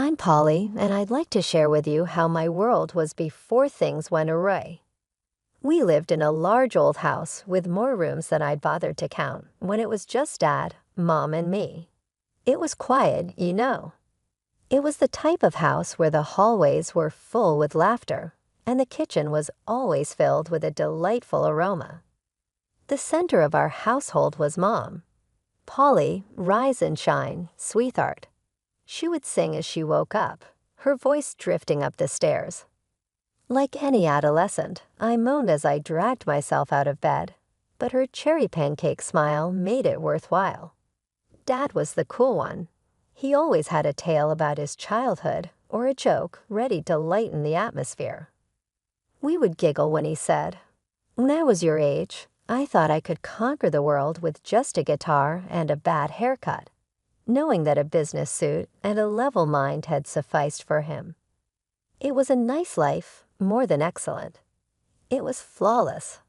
I'm Polly, and I'd like to share with you how my world was before things went awry. We lived in a large old house with more rooms than I'd bothered to count when it was just Dad, Mom, and me. It was quiet, you know. It was the type of house where the hallways were full with laughter, and the kitchen was always filled with a delightful aroma. The center of our household was Mom. Polly, rise and shine, sweetheart. She would sing as she woke up, her voice drifting up the stairs. Like any adolescent, I moaned as I dragged myself out of bed, but her cherry pancake smile made it worthwhile. Dad was the cool one. He always had a tale about his childhood or a joke ready to lighten the atmosphere. We would giggle when he said, "When I was your age, I thought I could conquer the world with just a guitar and a bad haircut," knowing that a business suit and a level mind had sufficed for him. It was a nice life, more than excellent. It was flawless.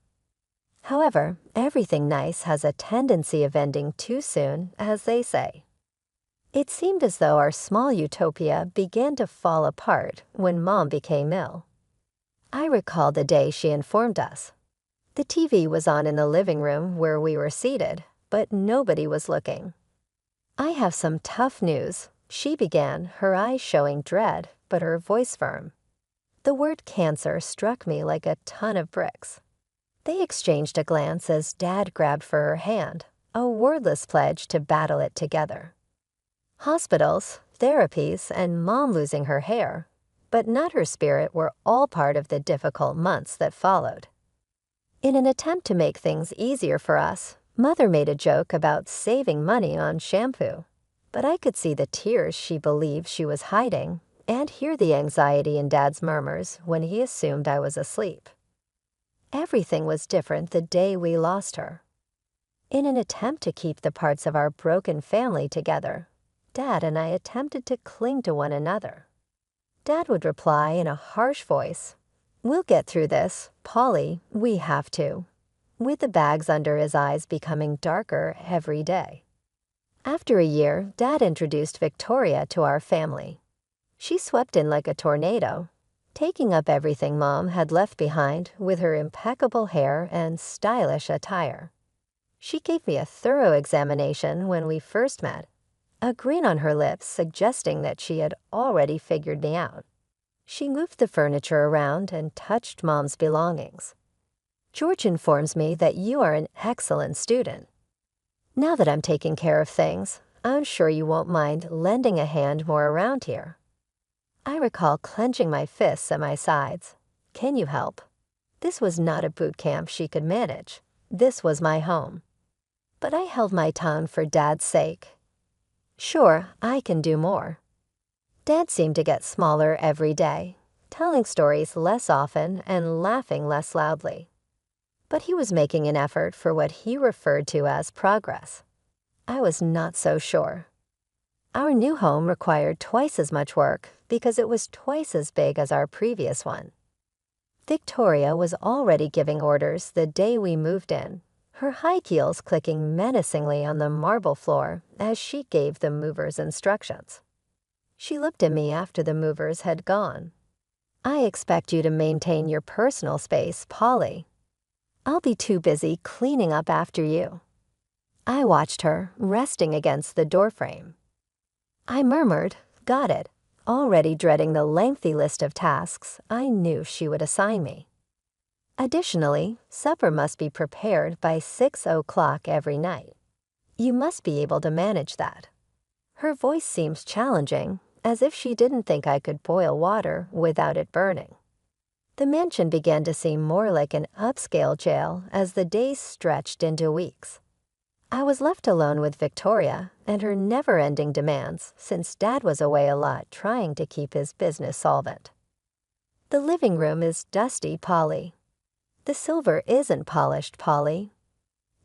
However, everything nice has a tendency of ending too soon, as they say. It seemed as though our small utopia began to fall apart when Mom became ill. I recall the day she informed us. The TV was on in the living room where we were seated, but nobody was looking. "I have some tough news," she began, her eyes showing dread, but her voice firm. The word cancer struck me like a ton of bricks. They exchanged a glance as Dad grabbed for her hand, a wordless pledge to battle it together. Hospitals, therapies, and Mom losing her hair, but not her spirit, were all part of the difficult months that followed. In an attempt to make things easier for us, Mother made a joke about saving money on shampoo, but I could see the tears she believed she was hiding and hear the anxiety in Dad's murmurs when he assumed I was asleep. Everything was different the day we lost her. In an attempt to keep the parts of our broken family together, Dad and I attempted to cling to one another. Dad would reply in a harsh voice, "We'll get through this, Polly, we have to," with the bags under his eyes becoming darker every day. After a year, Dad introduced Victoria to our family. She swept in like a tornado, taking up everything Mom had left behind with her impeccable hair and stylish attire. She gave me a thorough examination when we first met, a grin on her lips suggesting that she had already figured me out. She moved the furniture around and touched Mom's belongings. "George informs me that you are an excellent student. Now that I'm taking care of things, I'm sure you won't mind lending a hand more around here." I recall clenching my fists at my sides. "Can you help?" This was not a boot camp she could manage. This was my home. But I held my tongue for Dad's sake. "Sure, I can do more." Dad seemed to get smaller every day, telling stories less often and laughing less loudly. But he was making an effort for what he referred to as progress. I was not so sure. Our new home required twice as much work because it was twice as big as our previous one. Victoria was already giving orders the day we moved in, her high heels clicking menacingly on the marble floor as she gave the movers instructions. She looked at me after the movers had gone. "I expect you to maintain your personal space, Polly. I'll be too busy cleaning up after you." I watched her, resting against the doorframe. I murmured, "Got it," already dreading the lengthy list of tasks I knew she would assign me. Additionally, supper must be prepared by 6 o'clock every night. You must be able to manage that. Her voice seemed challenging, as if she didn't think I could boil water without it burning. The mansion began to seem more like an upscale jail as the days stretched into weeks. I was left alone with Victoria and her never-ending demands since Dad was away a lot trying to keep his business solvent. "The living room is dusty, Polly." "The silver isn't polished, Polly."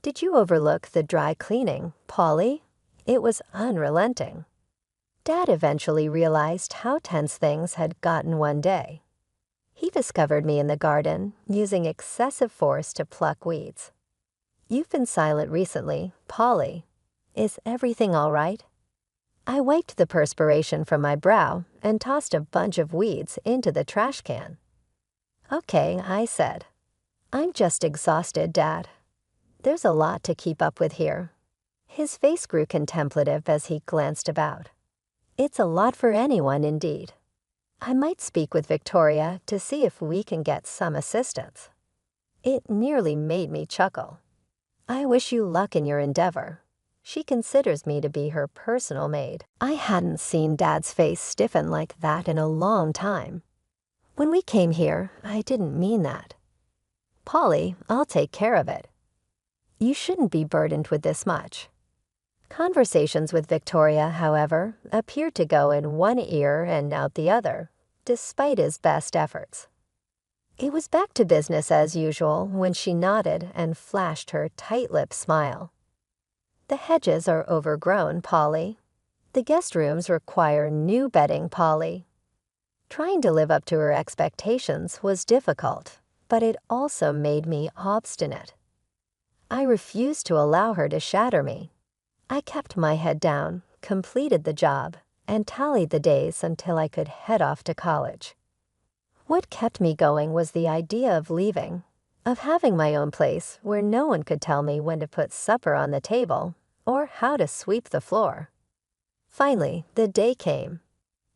"Did you overlook the dry cleaning, Polly?" It was unrelenting. Dad eventually realized how tense things had gotten one day. He discovered me in the garden, using excessive force to pluck weeds. "You've been silent recently, Polly. Is everything all right?" I wiped the perspiration from my brow and tossed a bunch of weeds into the trash can. "Okay," I said. "I'm just exhausted, Dad. There's a lot to keep up with here." His face grew contemplative as he glanced about. "It's a lot for anyone, indeed. I might speak with Victoria to see if we can get some assistance." It nearly made me chuckle. "I wish you luck in your endeavor. She considers me to be her personal maid." I hadn't seen Dad's face stiffen like that in a long time. "When we came here, I didn't mean that. Polly, I'll take care of it. You shouldn't be burdened with this much." Conversations with Victoria, however, appeared to go in one ear and out the other, despite his best efforts. It was back to business as usual when she nodded and flashed her tight-lipped smile. "The hedges are overgrown, Polly. The guest rooms require new bedding, Polly." Trying to live up to her expectations was difficult, but it also made me obstinate. I refused to allow her to shatter me. I kept my head down, completed the job, and tallied the days until I could head off to college. What kept me going was the idea of leaving, of having my own place where no one could tell me when to put supper on the table or how to sweep the floor. Finally, the day came.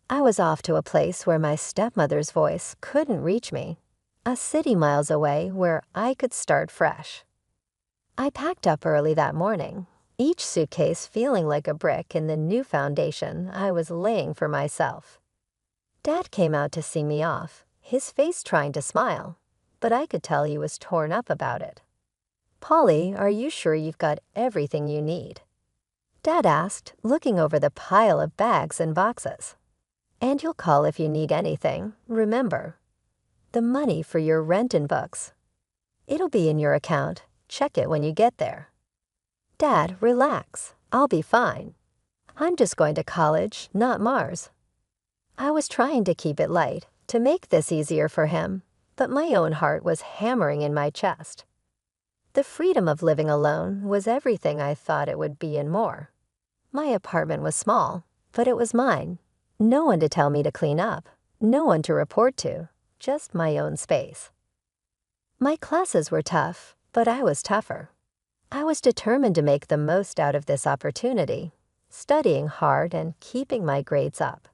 I was off to a place where my stepmother's voice couldn't reach me, a city miles away where I could start fresh. I packed up early that morning, each suitcase feeling like a brick in the new foundation I was laying for myself. Dad came out to see me off, his face trying to smile, but I could tell he was torn up about it. "Polly, are you sure you've got everything you need?" Dad asked, looking over the pile of bags and boxes. "And you'll call if you need anything, remember. The money for your rent and books. It'll be in your account. Check it when you get there." "Dad, relax. I'll be fine. I'm just going to college, not Mars." I was trying to keep it light, to make this easier for him, but my own heart was hammering in my chest. The freedom of living alone was everything I thought it would be and more. My apartment was small, but it was mine. No one to tell me to clean up, no one to report to, just my own space. My classes were tough, but I was tougher. I was determined to make the most out of this opportunity, studying hard and keeping my grades up.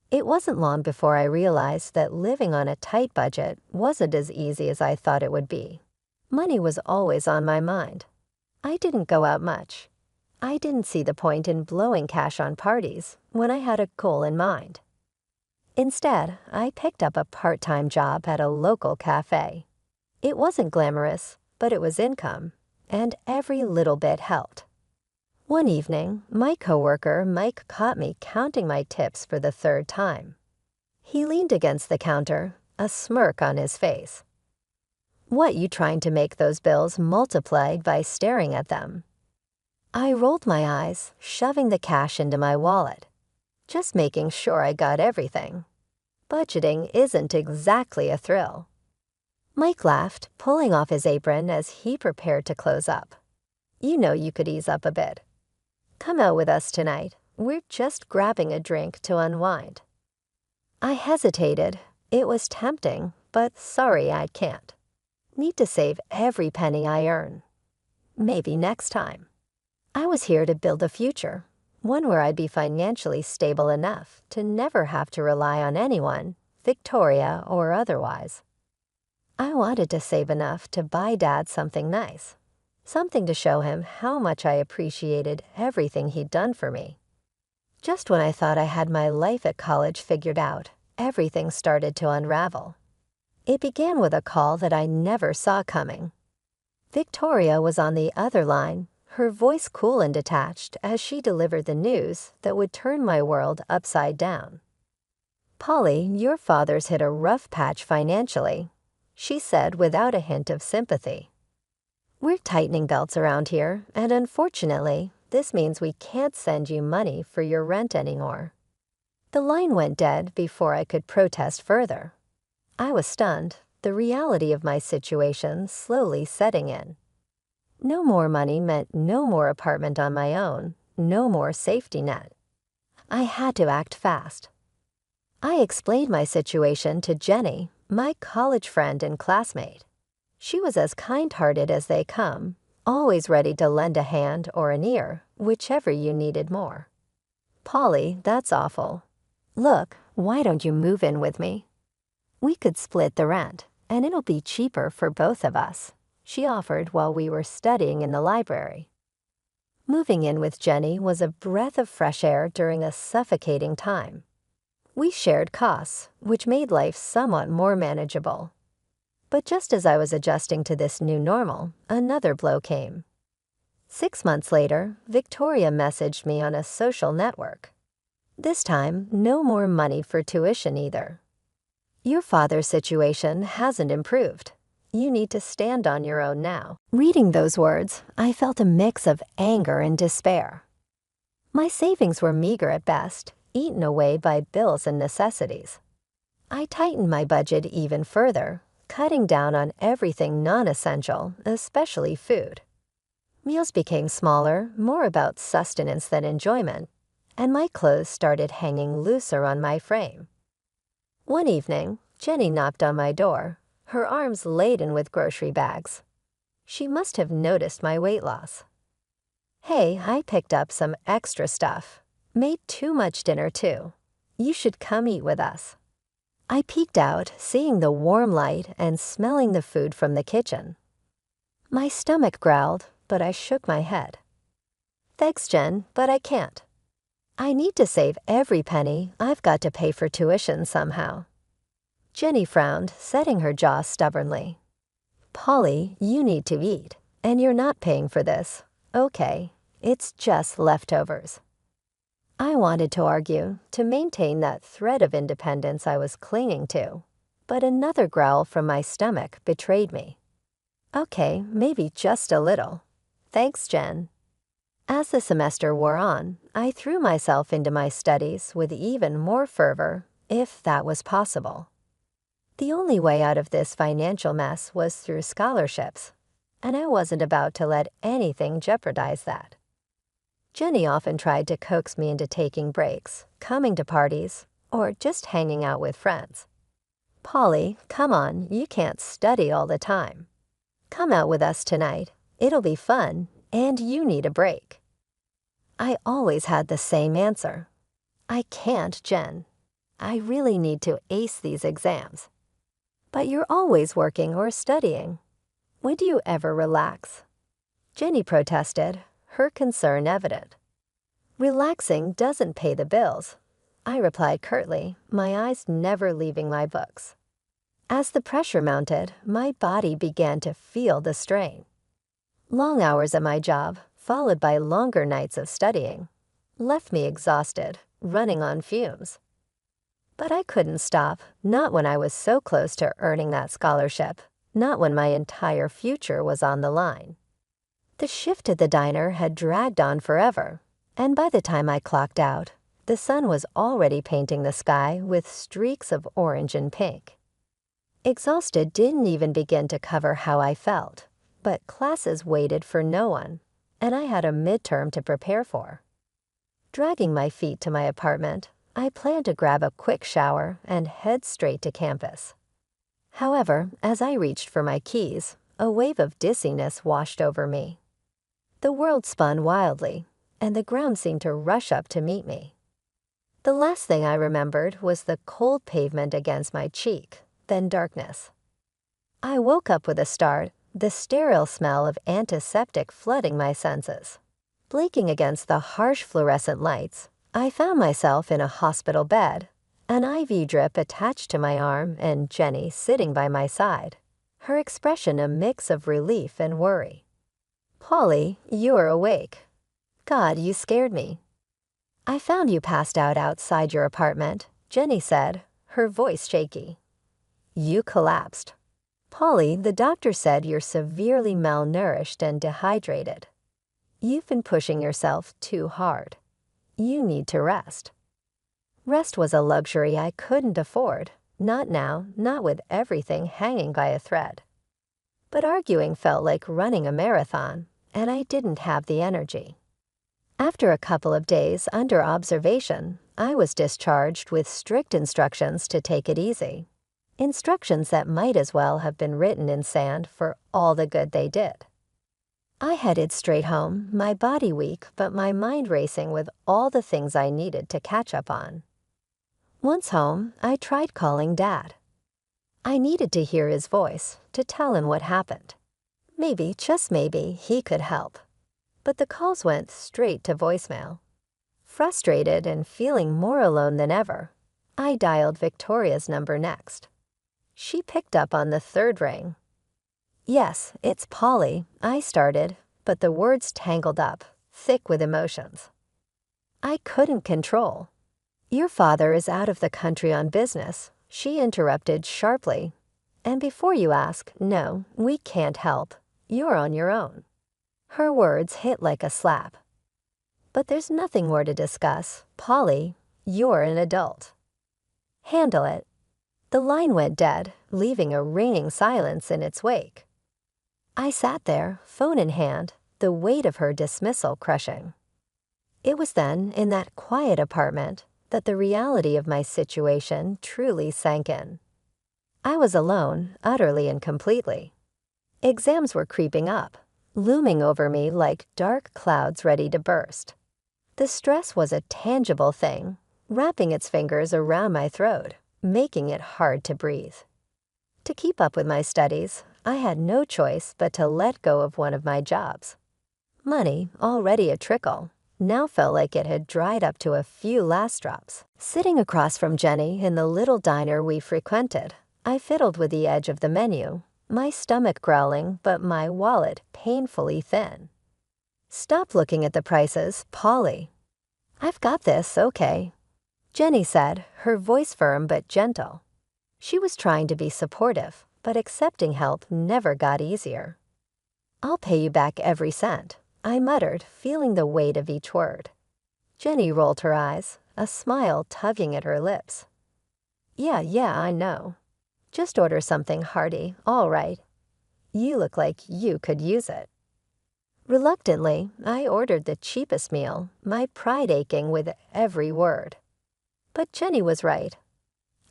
It wasn't long before I realized that living on a tight budget wasn't as easy as I thought it would be. Money was always on my mind. I didn't go out much. I didn't see the point in blowing cash on parties when I had a goal in mind. Instead, I picked up a part-time job at a local cafe. It wasn't glamorous, but it was income, and every little bit helped. One evening, my coworker Mike caught me counting my tips for the third time. He leaned against the counter, a smirk on his face. "What, you trying to make those bills multiplied by staring at them?" I rolled my eyes, shoving the cash into my wallet, just making sure I got everything. Budgeting isn't exactly a thrill. Mike laughed, pulling off his apron as he prepared to close up. "You know you could ease up a bit. Come out with us tonight. We're just grabbing a drink to unwind." I hesitated. It was tempting, but sorry I can't. Need to save every penny I earn. Maybe next time. I was here to build a future, one where I'd be financially stable enough to never have to rely on anyone, Victoria or otherwise. I wanted to save enough to buy Dad something nice, something to show him how much I appreciated everything he'd done for me. Just when I thought I had my life at college figured out, everything started to unravel. It began with a call that I never saw coming. Victoria was on the other line, her voice cool and detached as she delivered the news that would turn my world upside down. "Polly, your father's hit a rough patch financially," she said without a hint of sympathy. "We're tightening belts around here, and unfortunately, this means we can't send you money for your rent anymore." The line went dead before I could protest further. I was stunned, the reality of my situation slowly setting in. No more money meant no more apartment on my own, no more safety net. I had to act fast. I explained my situation to Jenny, my college friend and classmate. She was as kind-hearted as they come, always ready to lend a hand or an ear, whichever you needed more. Polly, that's awful. Look, why don't you move in with me? We could split the rent, and it'll be cheaper for both of us, she offered while we were studying in the library. Moving in with Jenny was a breath of fresh air during a suffocating time. We shared costs, which made life somewhat more manageable. But just as I was adjusting to this new normal, another blow came. 6 months later, Victoria messaged me on a social network. This time, no more money for tuition either. Your father's situation hasn't improved. You need to stand on your own now. Reading those words, I felt a mix of anger and despair. My savings were meager at best, eaten away by bills and necessities. I tightened my budget even further, cutting down on everything non-essential, especially food. Meals became smaller, more about sustenance than enjoyment, and my clothes started hanging looser on my frame. One evening, Jenny knocked on my door, her arms laden with grocery bags. She must have noticed my weight loss. Hey, I picked up some extra stuff. Made too much dinner too. You should come eat with us. I peeked out, seeing the warm light and smelling the food from the kitchen. My stomach growled, but I shook my head. Thanks, Jen, but I can't. I need to save every penny. I've got to pay for tuition somehow. Jenny frowned, setting her jaw stubbornly. Polly, you need to eat, and you're not paying for this. Okay, it's just leftovers. I wanted to argue, to maintain that thread of independence I was clinging to, but another growl from my stomach betrayed me. Okay, maybe just a little. Thanks, Jen. As the semester wore on, I threw myself into my studies with even more fervor, if that was possible. The only way out of this financial mess was through scholarships, and I wasn't about to let anything jeopardize that. Jenny often tried to coax me into taking breaks, coming to parties, or just hanging out with friends. Polly, come on, you can't study all the time. Come out with us tonight. It'll be fun, and you need a break. I always had the same answer. I can't, Jen. I really need to ace these exams. But you're always working or studying. When do you ever relax? Jenny protested, her concern evident. Relaxing doesn't pay the bills, I replied curtly, my eyes never leaving my books. As the pressure mounted, my body began to feel the strain. Long hours at my job, followed by longer nights of studying, left me exhausted, running on fumes. But I couldn't stop, not when I was so close to earning that scholarship, not when my entire future was on the line. The shift at the diner had dragged on forever, and by the time I clocked out, the sun was already painting the sky with streaks of orange and pink. Exhausted didn't even begin to cover how I felt, but classes waited for no one, and I had a midterm to prepare for. Dragging my feet to my apartment, I planned to grab a quick shower and head straight to campus. However, as I reached for my keys, a wave of dizziness washed over me. The world spun wildly, and the ground seemed to rush up to meet me. The last thing I remembered was the cold pavement against my cheek, then darkness. I woke up with a start, the sterile smell of antiseptic flooding my senses. Blinking against the harsh fluorescent lights, I found myself in a hospital bed, an IV drip attached to my arm and Jenny sitting by my side, her expression a mix of relief and worry. Polly, you're awake. God, you scared me. I found you passed out outside your apartment, Jenny said, her voice shaky. You collapsed. Polly, the doctor said you're severely malnourished and dehydrated. You've been pushing yourself too hard. You need to rest. Rest was a luxury I couldn't afford, not now, not with everything hanging by a thread. But arguing felt like running a marathon, and I didn't have the energy. After a couple of days under observation, I was discharged with strict instructions to take it easy. Instructions that might as well have been written in sand for all the good they did. I headed straight home, my body weak but my mind racing with all the things I needed to catch up on. Once home, I tried calling Dad. I needed to hear his voice to tell him what happened. Maybe, just maybe, he could help. But the calls went straight to voicemail. Frustrated and feeling more alone than ever, I dialed Victoria's number next. She picked up on the third ring. "Yes, it's Polly," I started, but the words tangled up, thick with emotions. I couldn't control. "Your father is out of the country on business," she interrupted sharply. "And before you ask, no, we can't help. You're on your own." Her words hit like a slap. "But there's nothing more to discuss. Polly, you're an adult. Handle it." The line went dead, leaving a ringing silence in its wake. I sat there, phone in hand, the weight of her dismissal crushing. It was then, in that quiet apartment, that the reality of my situation truly sank in. I was alone, utterly and completely. Exams were creeping up, looming over me like dark clouds ready to burst. The stress was a tangible thing, wrapping its fingers around my throat, making it hard to breathe. To keep up with my studies, I had no choice but to let go of one of my jobs. Money, already a trickle, now felt like it had dried up to a few last drops. Sitting across from Jenny in the little diner we frequented, I fiddled with the edge of the menu, my stomach growling but my wallet painfully thin. "Stop looking at the prices, Polly." "I've got this, okay," Jenny said, her voice firm but gentle. She was trying to be supportive, but accepting help never got easier. "I'll pay you back every cent," I muttered, feeling the weight of each word. Jenny rolled her eyes, a smile tugging at her lips. Yeah, I know. Just order something hearty, all right. You look like you could use it." Reluctantly, I ordered the cheapest meal, my pride aching with every word. But Jenny was right.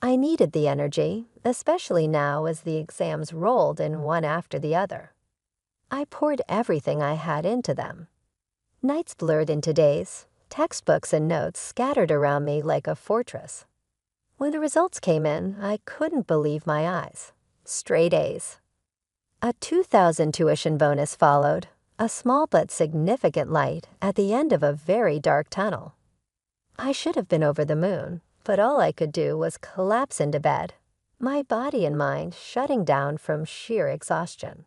I needed the energy, especially now as the exams rolled in one after the other. I poured everything I had into them. Nights blurred into days, textbooks and notes scattered around me like a fortress. When the results came in, I couldn't believe my eyes. Straight A's. A 2,000 tuition bonus followed, a small but significant light at the end of a very dark tunnel. I should have been over the moon, but all I could do was collapse into bed, my body and mind shutting down from sheer exhaustion.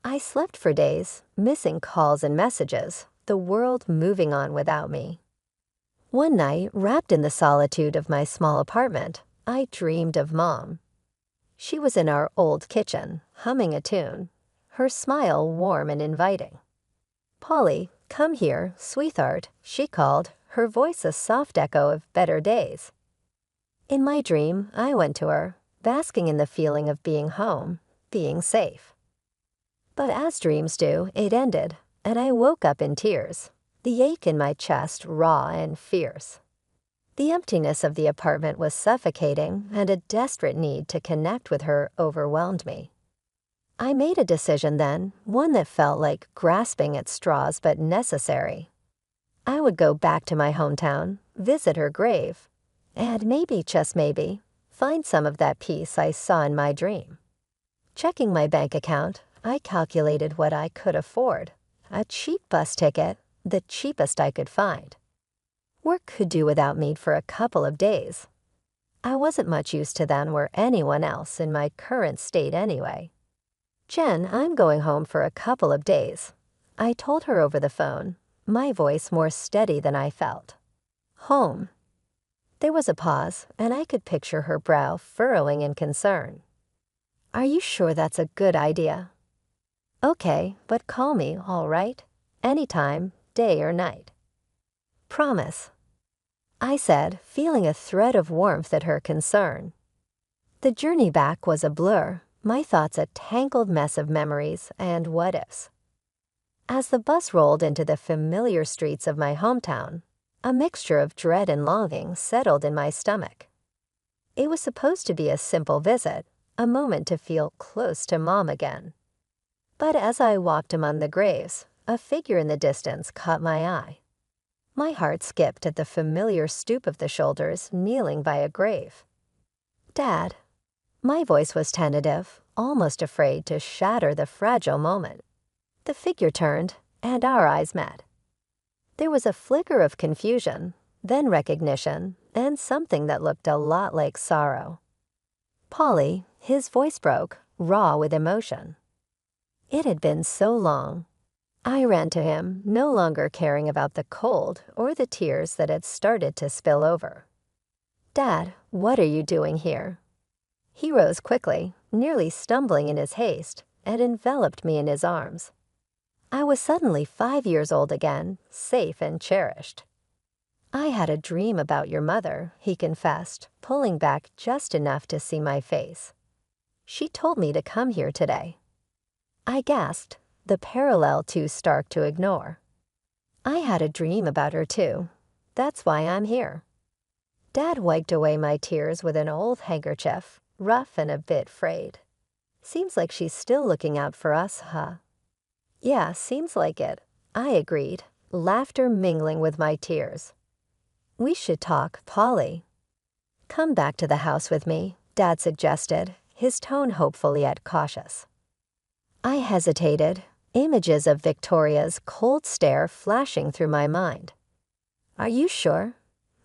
I slept for days, missing calls and messages, the world moving on without me. One night, wrapped in the solitude of my small apartment, I dreamed of Mom. She was in our old kitchen, humming a tune, her smile warm and inviting. "Polly, come here, sweetheart," she called, her voice a soft echo of better days. In my dream, I went to her, basking in the feeling of being home, being safe. But as dreams do, it ended, and I woke up in tears, the ache in my chest raw and fierce. The emptiness of the apartment was suffocating, and a desperate need to connect with her overwhelmed me. I made a decision then, one that felt like grasping at straws but necessary. I would go back to my hometown, visit her grave, and maybe, just maybe, find some of that peace I saw in my dream. Checking my bank account, I calculated what I could afford. A cheap bus ticket, the cheapest I could find. Work could do without me for a couple of days. I wasn't much use to them or anyone else in my current state anyway. "Jen, I'm going home for a couple of days," I told her over the phone, my voice more steady than I felt. "Home." There was a pause, and I could picture her brow furrowing in concern. "Are you sure that's a good idea?" "Okay, but call me, all right? Anytime, day or night." "Promise," I said, feeling a thread of warmth at her concern. The journey back was a blur, my thoughts a tangled mess of memories and what-ifs. As the bus rolled into the familiar streets of my hometown, A mixture of dread and longing settled in my stomach. It was supposed to be a simple visit, a moment to feel close to Mom again. But as I walked among the graves, a figure in the distance caught my eye. My heart skipped at the familiar stoop of the shoulders kneeling by a grave. "Dad." My voice was tentative, almost afraid to shatter the fragile moment. The figure turned, and our eyes met. There was a flicker of confusion, then recognition, and something that looked a lot like sorrow. "Polly," his voice broke, raw with emotion. It had been so long. I ran to him, no longer caring about the cold or the tears that had started to spill over. "Dad, what are you doing here?" He rose quickly, nearly stumbling in his haste, and enveloped me in his arms. I was suddenly 5 years old again, safe and cherished. "I had a dream about your mother," he confessed, pulling back just enough to see my face. "She told me to come here today." I gasped, the parallel too stark to ignore. "I had a dream about her too. That's why I'm here." Dad wiped away my tears with an old handkerchief, rough and a bit frayed. "Seems like she's still looking out for us, huh?" "Yeah, seems like it," I agreed, laughter mingling with my tears. "We should talk, Polly." "Come back to the house with me," Dad suggested, his tone hopeful yet cautious. I hesitated, images of Victoria's cold stare flashing through my mind. "Are you sure?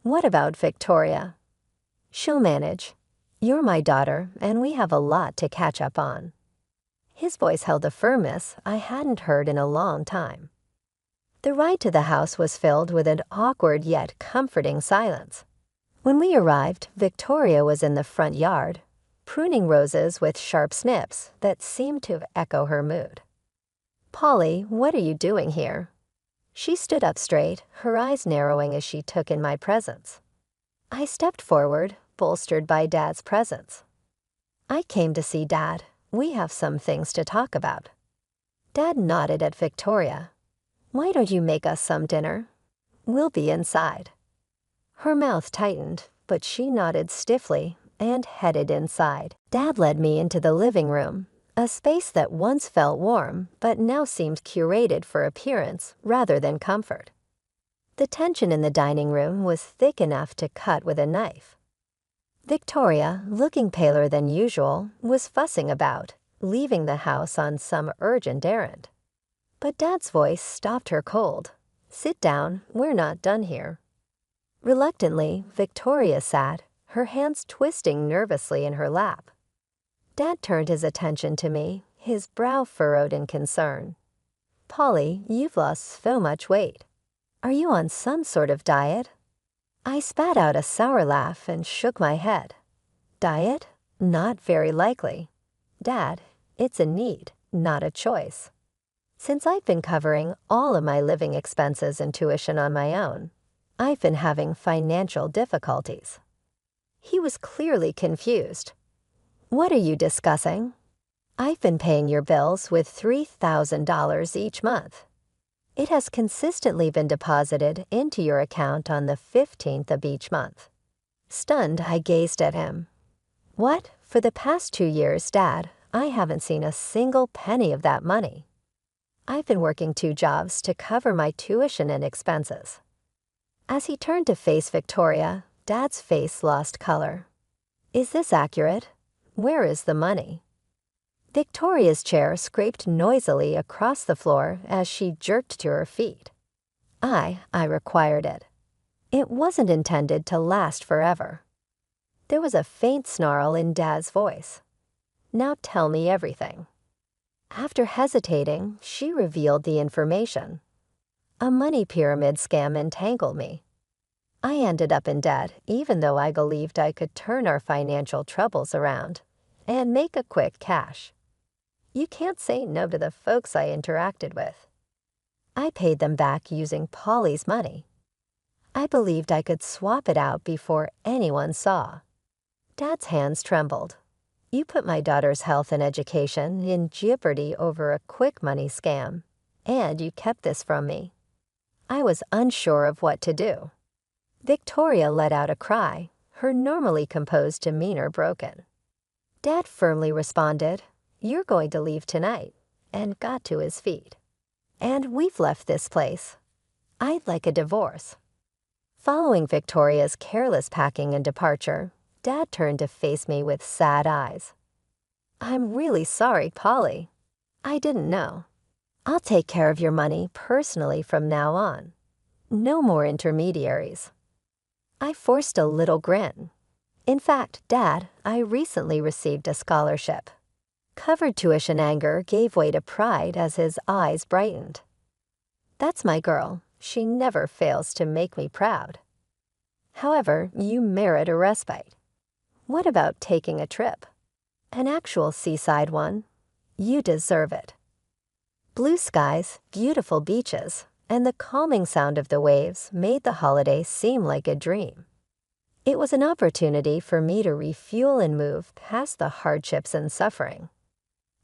What about Victoria?" "She'll manage. You're my daughter, and we have a lot to catch up on." His voice held a firmness I hadn't heard in a long time. The ride to the house was filled with an awkward yet comforting silence. When we arrived, Victoria was in the front yard, pruning roses with sharp snips that seemed to echo her mood. "Polly, what are you doing here?" She stood up straight, her eyes narrowing as she took in my presence. I stepped forward, bolstered by Dad's presence. "I came to see Dad. We have some things to talk about." Dad nodded at Victoria. "Why don't you make us some dinner? We'll be inside." Her mouth tightened, but she nodded stiffly and headed inside. Dad led me into the living room, a space that once felt warm but now seemed curated for appearance rather than comfort. The tension in the dining room was thick enough to cut with a knife. Victoria, looking paler than usual, was fussing about, leaving the house on some urgent errand. But Dad's voice stopped her cold. "Sit down, we're not done here." Reluctantly, Victoria sat, her hands twisting nervously in her lap. Dad turned his attention to me, his brow furrowed in concern. "Polly, you've lost so much weight. Are you on some sort of diet?" I spat out a sour laugh and shook my head. "Diet? Not very likely. Dad, it's a need, not a choice. Since I've been covering all of my living expenses and tuition on my own, I've been having financial difficulties." He was clearly confused. "What are you discussing?" "I've been paying your bills with $3,000 each month. It has consistently been deposited into your account on the 15th of each month." Stunned, I gazed at him. "What? For the past 2 years, Dad, I haven't seen a single penny of that money. I've been working 2 jobs to cover my tuition and expenses." As he turned to face Victoria, Dad's face lost color. "Is this accurate? Where is the money?" Victoria's chair scraped noisily across the floor as she jerked to her feet. I required it. It wasn't intended to last forever. There was a faint snarl in Dad's voice. "Now tell me everything." After hesitating, she revealed the information. A money pyramid scam entangled me. I ended up in debt even though I believed I could turn our financial troubles around and make a quick cash. You can't say no to the folks I interacted with. I paid them back using Polly's money. I believed I could swap it out before anyone saw. Dad's hands trembled. "You put my daughter's health and education in jeopardy over a quick money scam, and you kept this from me." I was unsure of what to do. Victoria let out a cry, her normally composed demeanor broken. Dad firmly responded, "You're going to leave tonight," and got to his feet. "And we've left this place. I'd like a divorce." Following Victoria's careless packing and departure, Dad turned to face me with sad eyes. "I'm really sorry, Polly. I didn't know. I'll take care of your money personally from now on. No more intermediaries." I forced a little grin. "In fact, Dad, I recently received a scholarship." Covered tuition anger gave way to pride as his eyes brightened. "That's my girl. She never fails to make me proud." "However, you merit a respite. What about taking a trip? An actual seaside one? You deserve it." Blue skies, beautiful beaches, and the calming sound of the waves made the holiday seem like a dream. It was an opportunity for me to refuel and move past the hardships and suffering.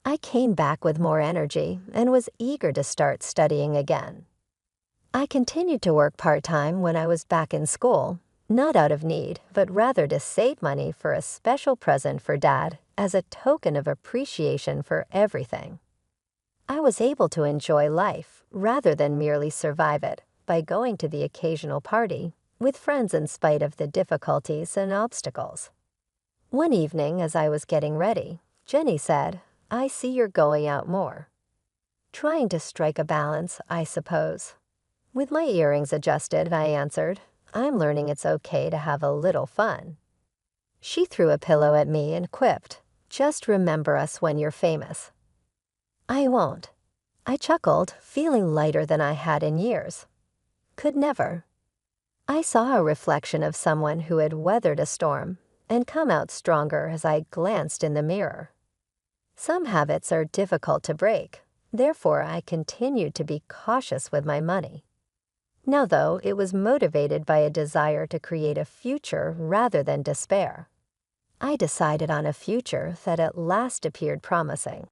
I came back with more energy and was eager to start studying again. I continued to work part-time when I was back in school, not out of need, but rather to save money for a special present for Dad as a token of appreciation for everything. I was able to enjoy life rather than merely survive it by going to the occasional party with friends in spite of the difficulties and obstacles. One evening, as I was getting ready, Jenny said, "I see you're going out more." Trying to strike a balance, I suppose. With my earrings adjusted, I answered, "I'm learning it's okay to have a little fun." She threw a pillow at me and quipped, "Just remember us when you're famous." "I won't." I chuckled, feeling lighter than I had in years. Could never. I saw a reflection of someone who had weathered a storm and come out stronger as I glanced in the mirror. Some habits are difficult to break, therefore I continued to be cautious with my money. Now, though, it was motivated by a desire to create a future rather than despair. I decided on a future that at last appeared promising.